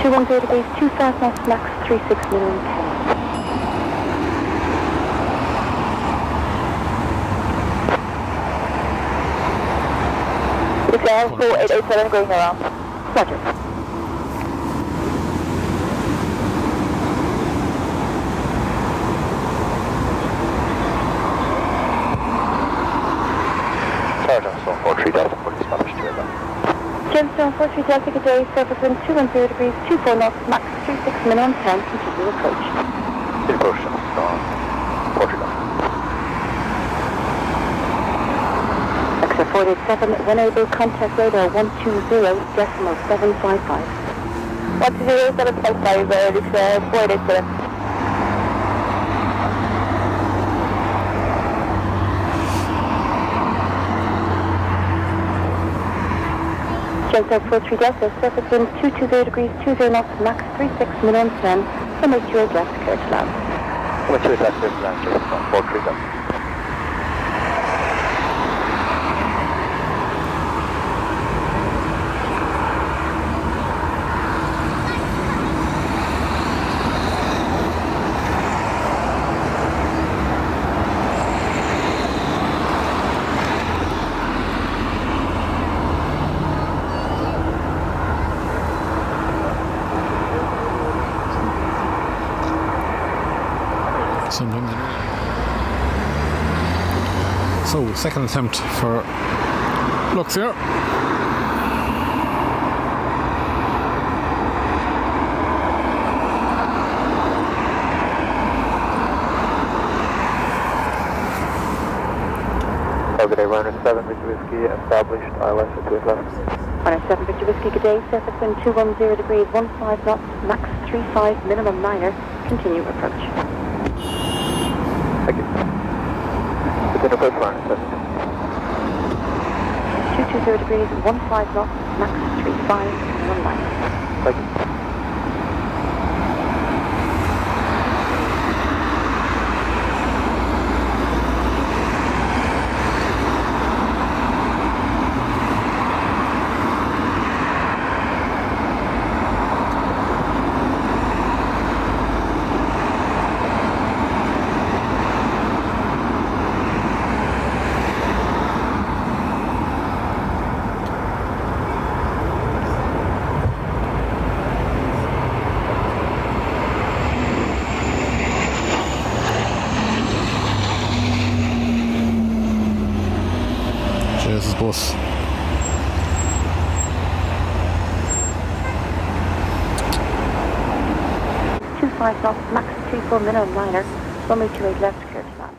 210 degrees, 25 knots, max 36 minimum 10. Luxair 4887 going around. Roger. Storm 43 Delta, police managed to that. Gemstone 43 Delta, good day, surface wind 210 degrees, 24 knots, max 36 minimum 10, continue approach. Approach Storm 43 Delta. Luxair 487, when able, contact radar 120.755. 120.755, Luxair 487. Gemstone 43 Delta, surface wind 220 degrees, 20 knots, max 36 minimum 10, runway 28 left, clear to land. Runway 28 left, clear to land, Storm 43 Delta. So, second attempt for Luxair. Good day, runner 7 Victor Whiskey, established ILS at 2 left. Runner 7 Victor Whiskey, good day, surface wind 210 degrees, 15 knots, max 35, minimum 9er, continue approach. Thank you. Within approach runner 7. 220 degrees, 15 knots, max 35, minimum 9er. Thank you. Jesus bus. 25 knots, max 34, minimum 9er, runway 28 left, clear to land.